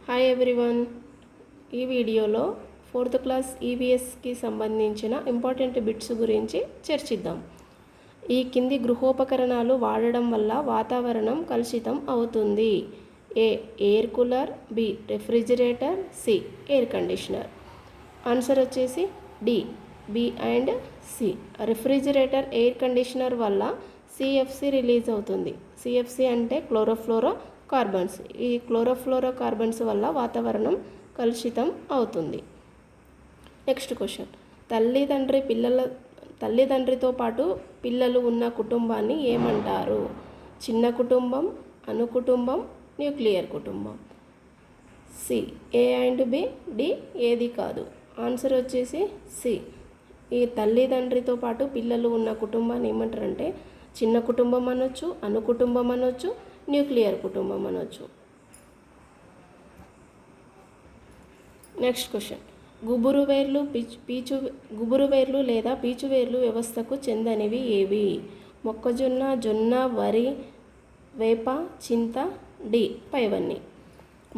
Hi everyone. ఈ వీడియోలో 4th class ఈవీఎస్కి సంబంధించిన ఇంపార్టెంట్ బిట్స్ గురించి చర్చిద్దాం. ఈ కింది గృహోపకరణాలు వాడడం వల్ల వాతావరణం కలుషితం అవుతుంది. A air cooler, B refrigerator, C air conditioner. Answer వచ్చేసి D B and C. Refrigerator air conditioner వల్ల సిఎఫ్సి రిలీజ్ అవుతుంది. సిఎఫ్సి అంటే క్లోరోఫ్లోరో కార్బన్స్. ఈ క్లోరోఫ్లోరో కార్బన్స్ వల్ల వాతావరణం కలుషితం అవుతుంది. నెక్స్ట్ క్వశ్చన్, తల్లిదండ్రితో పాటు పిల్లలు ఉన్న కుటుంబాన్ని ఏమంటారు? చిన్న కుటుంబం, అణుకుటుంబం, న్యూక్లియర్ కుటుంబం. C A and B, D ఏది కాదు. ఆన్సర్ వచ్చేసి సి. ఈ తల్లిదండ్రితో పాటు పిల్లలు ఉన్న కుటుంబాన్ని ఏమంటారంటే చిన్న కుటుంబం అనొచ్చు, అణుకుటుంబం అనొచ్చు, న్యూక్లియర్ కుటుంబం అనొచ్చు. నెక్స్ట్ క్వశ్చన్, గుబురువేర్లు లేదా పీచువేర్లు వ్యవస్థకు చెందనివి ఏవి? మొక్కజొన్న, జొన్న, వరి, వేప, చింత, డి పైవన్నీ.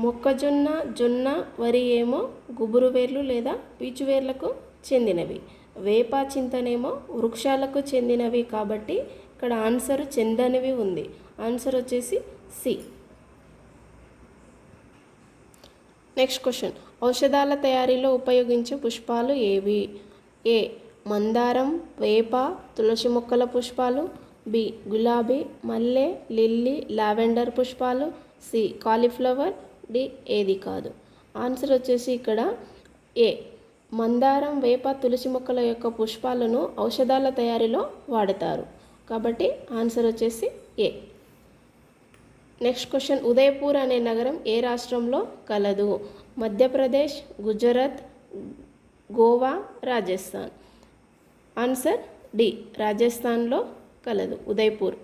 మొక్కజొన్న, జొన్న, వరి ఏమో గుబురువేర్లు లేదా పీచువేర్లకు చెందినవి. వేప, చింతనేమో వృక్షాలకు చెందినవి. కాబట్టి ఇక్కడ ఆన్సర్ చెందనివి ఉంది. ఆన్సర్ వచ్చేసి సి. నెక్స్ట్ క్వశ్చన్, ఔషధాల తయారీలో ఉపయోగించే పుష్పాలు ఏవి? ఏ మందారం, వేప, తులసి మొక్కల పుష్పాలు, బి గులాబీ, మల్లె, లిల్లీ, లావెండర్ పుష్పాలు, సి కాలీఫ్లవర్, డి ఏది కాదు. ఆన్సర్ వచ్చేసి ఇక్కడ ఏ మందారం, వేప, తులసి మొక్కల యొక్క పుష్పాలను ఔషధాల తయారీలో వాడతారు. కాబట్టి ఆన్సర్ వచ్చేసి ఏ. నెక్స్ట్ క్వశ్చన్, ఉదయపూర్ అనే నగరం ఏ రాష్ట్రంలో కలదు? మధ్యప్రదేశ్, గుజరాత్, గోవా, రాజస్థాన్. ఆన్సర్ డి రాజస్థాన్లో కలదు ఉదయపూర్.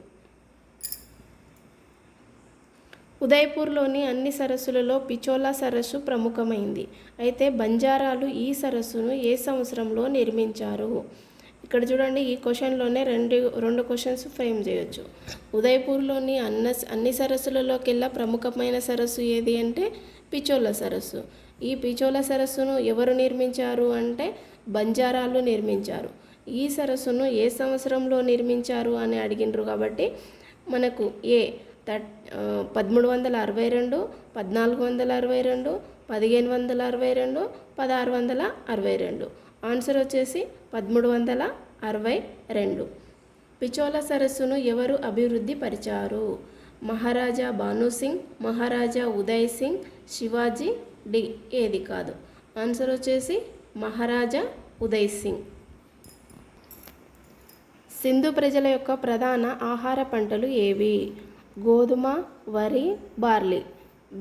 ఉదయపూర్లోని అన్ని సరస్సులలో పిచోలా సరస్సు ప్రముఖమైంది. అయితే బంజారాలు ఈ సరస్సును ఏ సంవత్సరంలో నిర్మించారు? ఇక్కడ చూడండి, ఈ క్వశ్చన్లోనే రెండు క్వశ్చన్స్ ఫ్రేమ్ చేయొచ్చు. ఉదయపూర్లోని అన్ని సరస్సులలోకెల్లా ప్రముఖమైన సరస్సు ఏది అంటే పిచోలా సరస్సు. ఈ పిచోలా సరస్సును ఎవరు నిర్మించారు అంటే బంజారాలు నిర్మించారు. ఈ సరస్సును ఏ సంవత్సరంలో నిర్మించారు అని అడిగినరు. కాబట్టి మనకు ఏ 1362, 1462, 1562, 1662. ఆన్సర్ వచ్చేసి 1362. పిచోలా సరస్సును ఎవరు అభివృద్ధి పరిచారు? మహారాజా భానుసింగ్, మహారాజా ఉదయ్ సింగ్, శివాజీ, డి ఏది కాదు. ఆన్సర్ వచ్చేసి మహారాజా ఉదయ్ సింగ్. సింధు ప్రజల యొక్క ప్రధాన ఆహార పంటలు ఏవి? గోధుమ, వరి, బార్లీ,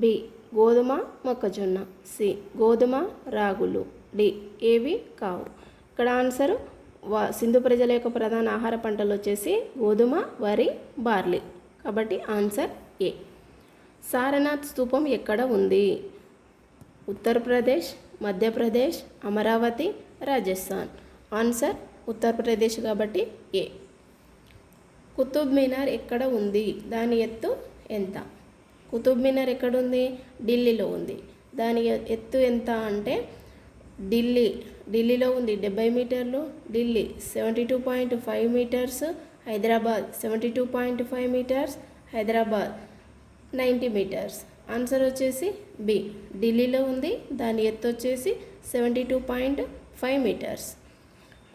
బి గోధుమ, మొక్కజొన్న, సి గోధుమ, రాగులు, డి ఏవి కావు. ఇక్కడ ఆన్సర్ సింధు ప్రజల యొక్క ప్రధాన ఆహార పంటలు వచ్చేసి గోధుమ, వరి, బార్లీ. కాబట్టి ఆన్సర్ ఏ. సారనాథ్ స్తూపం ఎక్కడ ఉంది? ఉత్తరప్రదేశ్, మధ్యప్రదేశ్, అమరావతి, రాజస్థాన్. ఆన్సర్ ఉత్తరప్రదేశ్ కాబట్టి ఏ. కుతుబ్ మినార్ ఎక్కడ ఉంది? దాని ఎత్తు ఎంత? కుతుబ్ మినార్ ఎక్కడుంది? ఢిల్లీలో ఉంది. దాని ఎత్తు ఎంత అంటే ఢిల్లీలో ఉంది 70 మీటర్లు, Delhi 72.5 metres, Hyderabad 72.5 metres, Hyderabad 90 metres. Answer వచ్చేసి బి ఢిల్లీలో ఉంది. దాని ఎత్తు వచ్చేసి 72.5 మీటర్స్.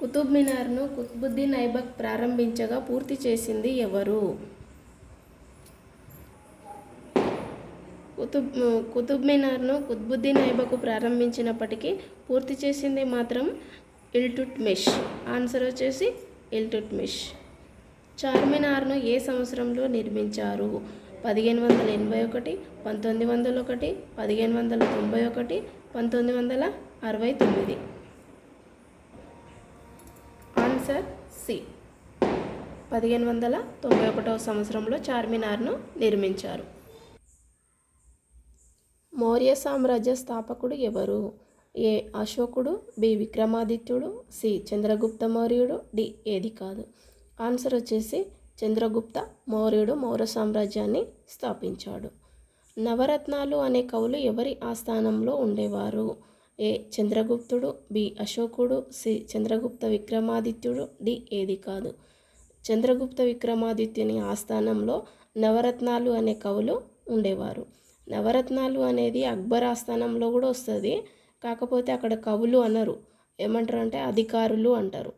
కుతుబ్ మినార్ను కుతుబుద్దీన్ ఐబక్ ప్రారంభించగా పూర్తి చేసింది ఎవరు? కుతుబ్ మినార్ను కుతుబుద్దీన్ ఐబక్ ప్రారంభించినప్పటికీ పూర్తి చేసింది మాత్రం ఇల్టుట్మిష్. ఆన్సర్ వచ్చేసి ఇల్టుట్మిష్. చార్మినార్ను ఏ సంవత్సరంలో నిర్మించారు? 1581, 1901, 1591, 1969. ఆన్సర్ సి 1591 సంవత్సరంలో చార్మినార్ను నిర్మించారు. మౌర్య సామ్రాజ్య స్థాపకుడు ఎవరు? ఏ అశోకుడు, బి విక్రమాదిత్యుడు, సి చంద్రగుప్త మౌర్యుడు, డి ఏది కాదు. ఆన్సర్ వచ్చేసి చంద్రగుప్త మౌర్యుడు మౌర్య సామ్రాజ్యాన్ని స్థాపించాడు. నవరత్నాలు అనే కవులు ఎవరి ఆస్థానంలో ఉండేవారు? ఏ చంద్రగుప్తుడు, బి అశోకుడు, సి చంద్రగుప్త విక్రమాదిత్యుడు, డి ఏది కాదు. చంద్రగుప్త విక్రమాదిత్యుని ఆస్థానంలో నవరత్నాలు అనే కవులు ఉండేవారు. నవరత్నాలు అనేది అక్బర్ ఆస్థానంలో కూడా వస్తుంది, కాకపోతే అక్కడ కవులు అనరు, ఏమంటారు అంటే అధికారులు అంటారు.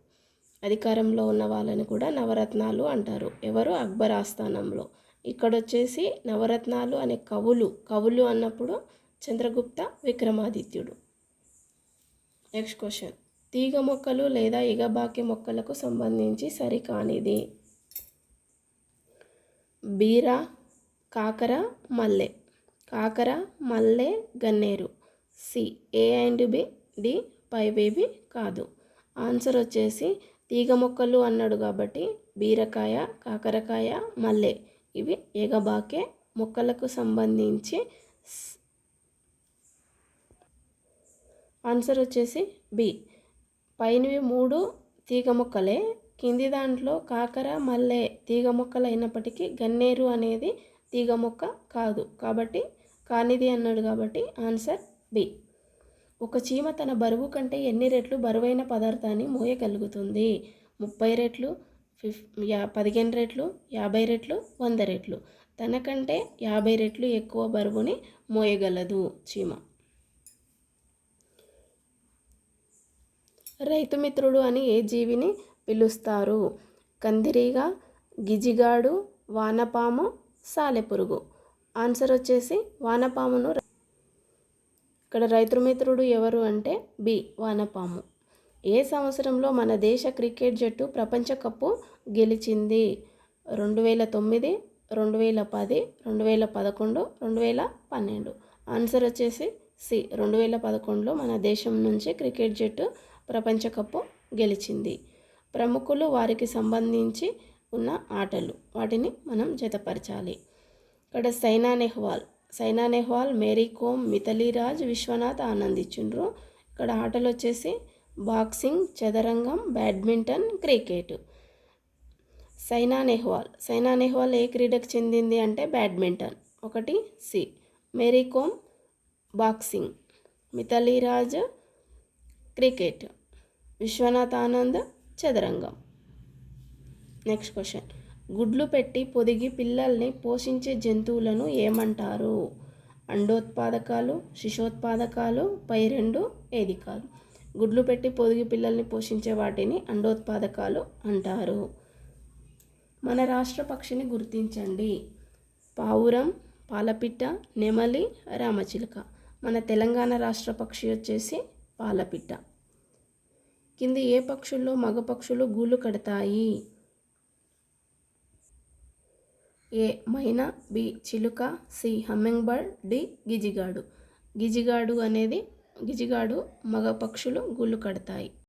అధికారంలో ఉన్న వాళ్ళని కూడా నవరత్నాలు అంటారు. ఎవరు? అక్బర్ ఆస్థానంలో. ఇక్కడ వచ్చేసి నవరత్నాలు అనే కవులు అన్నప్పుడు చంద్రగుప్త విక్రమాదిత్యుడు. నెక్స్ట్ క్వశ్చన్, తీగ మొక్కలు లేదా ఎగబాకి మొక్కలకు సంబంధించి సరికానిది. బీర, కాకర, మల్లె. కాకర, మల్లె, గన్నేరు. C A and B, D పైవేవి కాదు. ఆన్సర్ వచ్చేసి తీగ మొక్కలు అన్నాడు కాబట్టి బీరకాయ, కాకరకాయ, మల్లె ఇవి ఎగబాకే మొక్కలకు సంబంధించి. ఆన్సర్ వచ్చేసి బి. పైనవి 3 తీగ మొక్కలే, కింది దాంట్లో కాకర, మల్లె తీగ మొక్కలు అయినప్పటికీ గన్నేరు అనేది తీగ మొక్క కాదు, కాబట్టి కానిది అన్నాడు కాబట్టి ఆన్సర్ బి. ఒక చీమ తన బరువు కంటే ఎన్ని రెట్లు బరువైన పదార్థాన్ని మోయగలుగుతుంది? 30 రెట్లు, 15 రెట్లు, 50 రెట్లు, 100 రెట్లు. తనకంటే 50 రెట్లు ఎక్కువ బరువుని మోయగలదు చీమ. రైతు మిత్రుడు అని ఏ జీవిని పిలుస్తారు? కందిరీగ, గిజిగాడు, వానపాము, సాలెపురుగు. ఆన్సర్ వచ్చేసి వానపామును. ఇక్కడ రైతు మిత్రుడు ఎవరు అంటే బి వానపాము. ఏ సంవత్సరంలో మన దేశ క్రికెట్ జట్టు ప్రపంచ కప్పు గెలిచింది? 2009, 2010, 2011, 2012. ఆన్సర్ వచ్చేసి సి 2011లో మన దేశం నుంచి క్రికెట్ జట్టు ప్రపంచ కప్పు గెలిచింది. ప్రముఖులు, వారికి సంబంధించి ఉన్న ఆటలు, వాటిని మనం జతపరచాలి. ఇక్కడ సైనా నెహ్వాల్, మేరీ కోమ్, మిథాలీ రాజ్, విశ్వనాథ్ ఆనంద్ ఇచ్చిండ్రు. ఇక్కడ ఆటలు వచ్చేసి బాక్సింగ్, చదరంగం, బ్యాడ్మింటన్, క్రికెట్. సైనా నెహ్వాల్ ఏ క్రీడకు చెందింది అంటే badminton. 1 C. Mary Kom boxing, Mithali Raj cricket, Vishwanath Anand చదరంగం. నెక్స్ట్ క్వశ్చన్, గుడ్లు పెట్టి పొదిగి పిల్లల్ని పోషించే జంతువులను ఏమంటారు? అండోత్పాదకాలు, శిశోత్పాదకాలు, పై 2 ఏది కాదు. గుడ్లు పెట్టి పొదిగి పిల్లల్ని పోషించే వాటిని అండోత్పాదకాలు అంటారు. మన రాష్ట్ర పక్షిని గుర్తించండి. పావురం, పాలపిట్ట, నెమలి, రామచిలుక. మన తెలంగాణ రాష్ట్ర పక్షి వచ్చేసి పాలపిట్ట. కింది ఏ పక్షుల్లో మగ పక్షులు గూళ్ళు కడతాయి? ఏ మైనా, బి చిలుక, సి హమ్మింగ్ బర్డ్, డి గిజిగాడు. గిజిగాడు మగ పక్షులు గూళ్ళు కడతాయి.